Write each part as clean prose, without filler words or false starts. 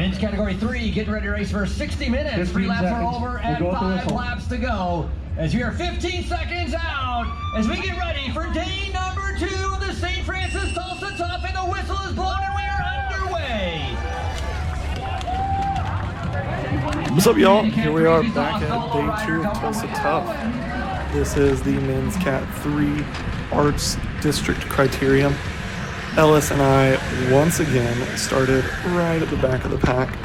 Men's category 3, getting ready to race for 60 minutes. 3 laps are over and 5 laps to go. As we are 15 seconds out, as we get ready for day number 2 of the St. Francis Tulsa Tough, and the whistle is blown and we are underway. What's up, y'all? Here we are back at day 2 of Tulsa Tough. This is the Men's Cat 3 Arts District Criterium. Ellis and I once again started right at the back of the pack.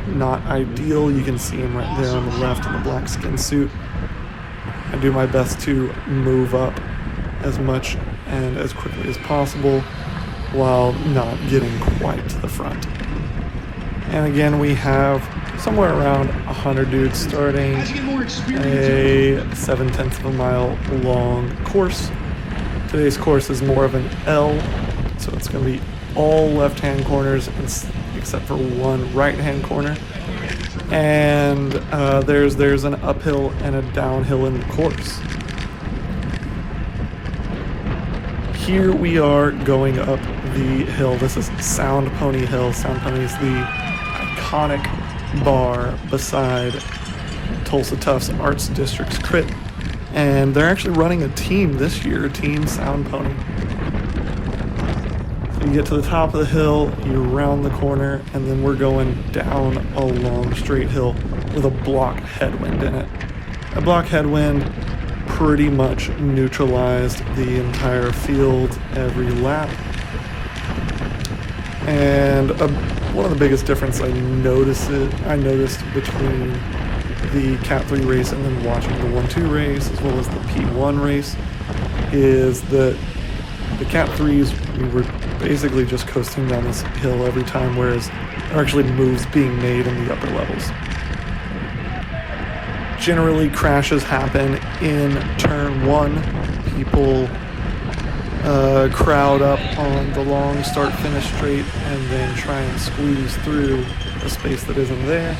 Not ideal. You can see him right there on the left in the black skin suit. I do my best to move up as much and as quickly as possible while not getting quite to the front. And again, we have somewhere around 100 dudes starting a 7/10 of a mile long course. Today's course is more of an L, so it's going to be all left-hand corners except for one right-hand corner. And there's an uphill and a downhill in the course. Here we are going up the hill. This is Sound Pony Hill. Sound Pony is the iconic bar beside Tulsa Tough's Arts District Crit. And they're actually running a team this year, Team Sound Pony. So you get to the top of the hill, you round the corner, and then we're going down a long straight hill with a block headwind in it. A block headwind pretty much neutralized the entire field every lap. And one of the biggest differences I noticed between the Cat 3 race and then watching the 1-2 race as well as the P1 race is that the Cat 3s, we were basically just coasting down this hill every time, whereas there are actually moves being made in the upper levels. Generally, crashes happen in turn 1. People crowd up on the long start-finish straight and then try and squeeze through a space that isn't there,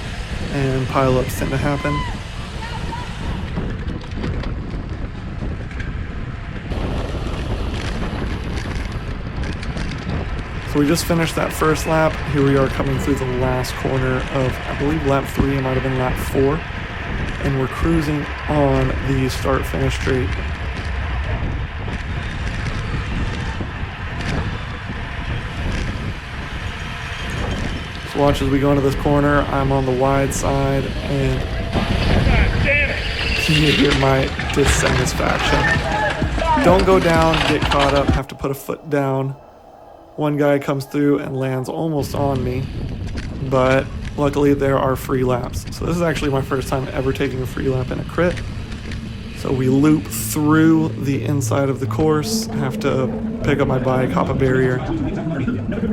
and pile-ups tend to happen. So we just finished that first lap. Here we are coming through the last corner of, I believe, lap 3, it might have been lap 4, and we're cruising on the start-finish straight. Watch as we go into this corner. I'm on the wide side, and you hear my dissatisfaction. Don't go down, get caught up, have to put a foot down. One guy comes through and lands almost on me, but luckily there are free laps. So this is actually my first time ever taking a free lap in a crit. So we loop through the inside of the course, have to pick up my bike, hop a barrier.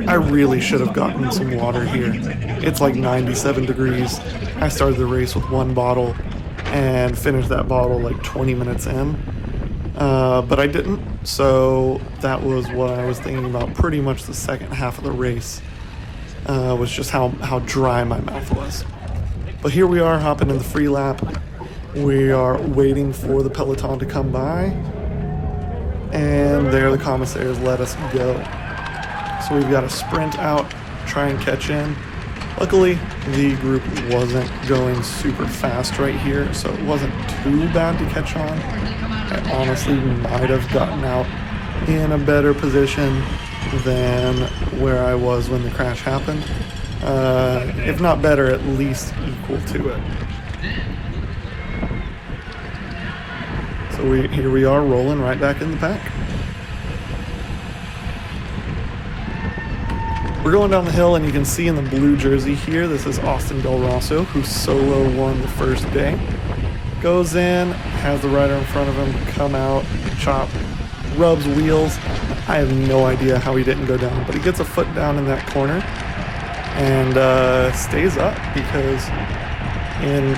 I really should have gotten some water here. It's like 97 degrees. I started the race with 1 bottle and finished that bottle like 20 minutes in. But I didn't, so that was what I was thinking about pretty much the second half of the race, was just how dry my mouth was. But here we are hopping in the free lap. We are waiting for the peloton to come by, and there the commissaires let us go. So we've got to sprint out, try and catch in. Luckily, the group wasn't going super fast right here, so it wasn't too bad to catch on. I honestly might have gotten out in a better position than where I was when the crash happened. If not better, at least equal to it. So here we are rolling right back in the pack. We're going down the hill, and you can see in the blue jersey here, this is Austin Del Rosso, who solo won the first day. Goes in, has the rider in front of him come out, chop, rubs wheels. I have no idea how he didn't go down, but he gets a foot down in that corner and stays up, because in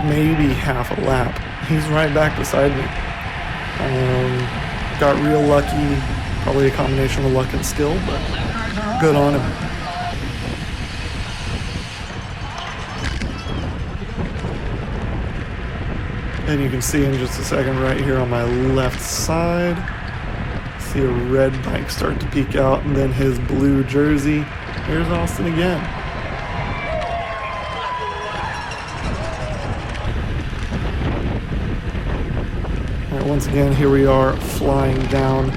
maybe half a lap, he's right back beside me. Got real lucky, probably a combination of luck and skill, but good on him. And you can see in just a second right here on my left side, see a red bike start to peek out, and then his blue jersey. Here's Austin again. Alright, once again, here we are flying down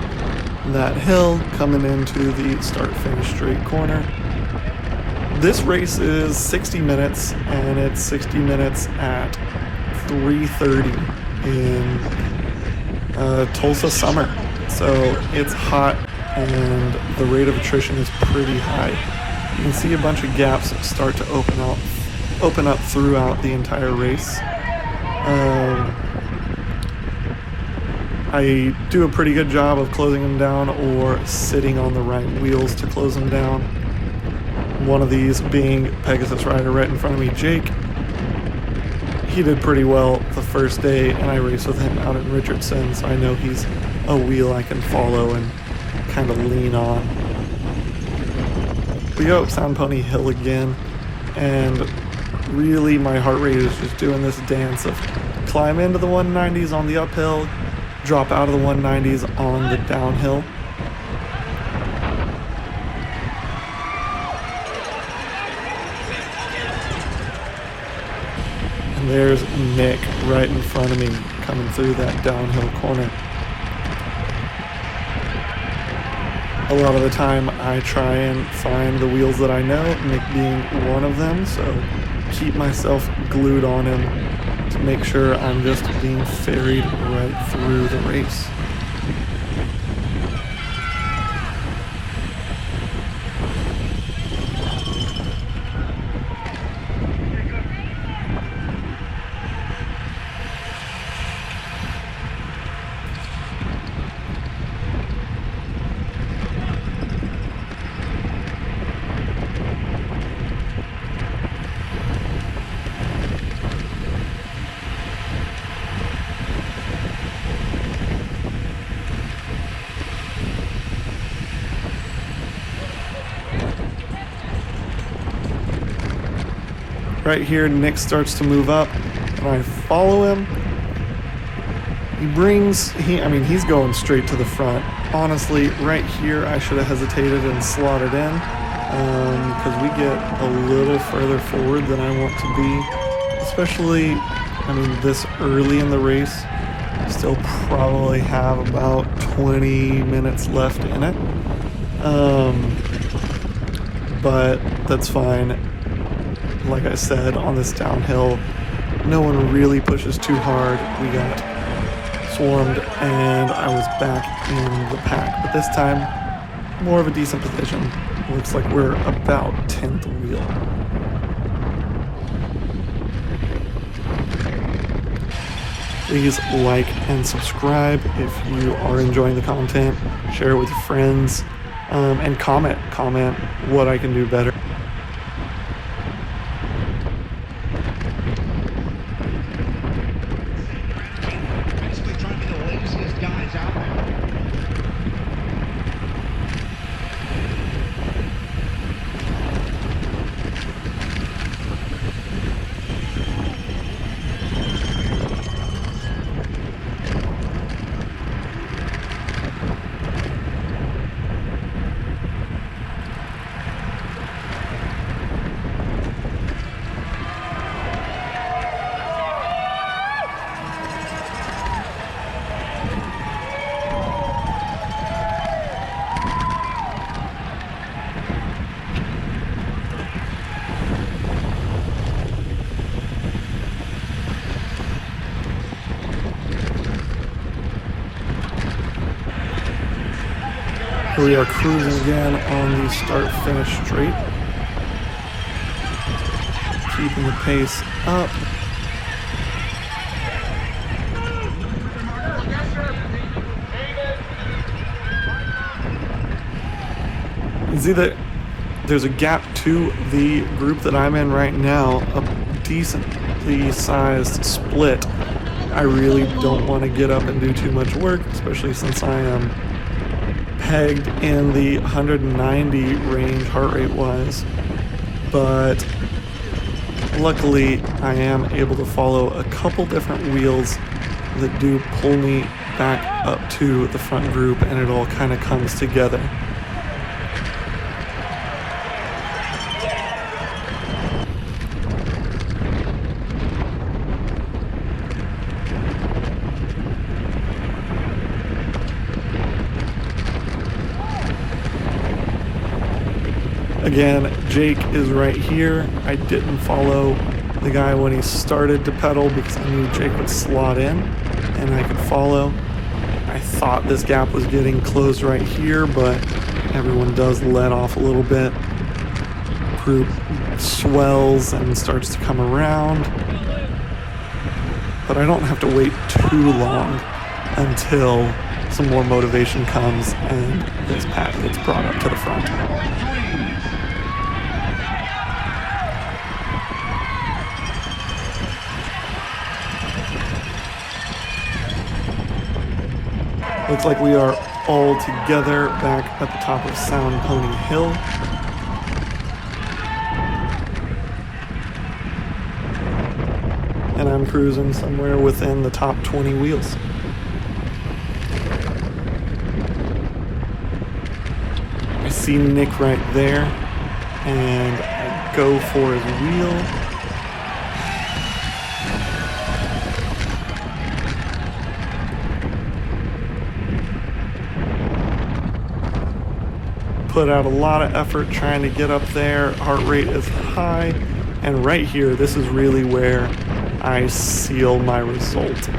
that hill, coming into the start-finish straight corner. This race is 60 minutes, and it's 60 minutes at 3:30 in Tulsa summer. So it's hot, and the rate of attrition is pretty high. You can see a bunch of gaps start to open up throughout the entire race. I do a pretty good job of closing them down or sitting on the right wheels to close them down. One of these being Pegasus rider right in front of me, Jake. He did pretty well the first day, and I raced with him out in Richardson, so I know he's a wheel I can follow and kind of lean on. We go up Sound Pony Hill again, and really my heart rate is just doing this dance of climb into the 190s on the uphill, drop out of the 190s on the downhill. And there's Nick right in front of me coming through that downhill corner. A lot of the time I try and find the wheels that I know, Nick being one of them, so keep myself glued on him to make sure I'm just being ferried right through the race. Right here, Nick starts to move up, and I follow him. He's going straight to the front. Honestly, right here, I should have hesitated and slotted in, because we get a little further forward than I want to be, especially, this early in the race. Still probably have about 20 minutes left in it, but that's fine. Like I said, on this downhill, no one really pushes too hard. We got swarmed, and I was back in the pack. But this time, more of a decent position. Looks like we're about 10th wheel. Please like and subscribe if you are enjoying the content. Share it with your friends, and comment what I can do better. We are cruising again on the start-finish straight. Keeping the pace up. You can see that there's a gap to the group that I'm in right now, a decently sized split. I really don't want to get up and do too much work, especially since I am pegged in the 190 range heart rate wise, but luckily I am able to follow a couple different wheels that do pull me back up to the front group, and it all kind of comes together. Again, Jake is right here. I didn't follow the guy when he started to pedal because I knew Jake would slot in and I could follow. I thought this gap was getting closed right here, but everyone does let off a little bit. Group swells and starts to come around. But I don't have to wait too long until some more motivation comes and this pack gets brought up to the front. Looks like we are all together back at the top of Sound Pony Hill. And I'm cruising somewhere within the top 20 wheels. I see Nick right there, and I go for his wheel. Put out a lot of effort trying to get up there. Heart rate is high, and right here, this is really where I seal my result.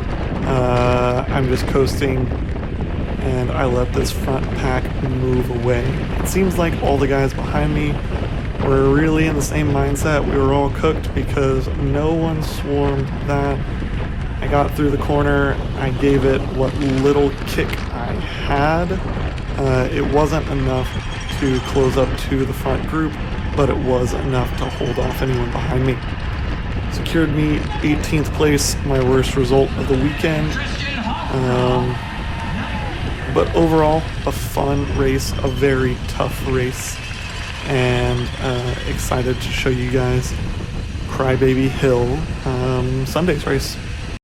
I'm just coasting and I let this front pack move away. It seems like all the guys behind me were really in the same mindset. We were all cooked because no one swarmed that. I got through the corner. I gave it what little kick I had. It wasn't enough to close up to the front group, but it was enough to hold off anyone behind me. Secured me 18th place, my worst result of the weekend. But overall, a fun race, a very tough race, and excited to show you guys Crybaby Hill Sunday's race.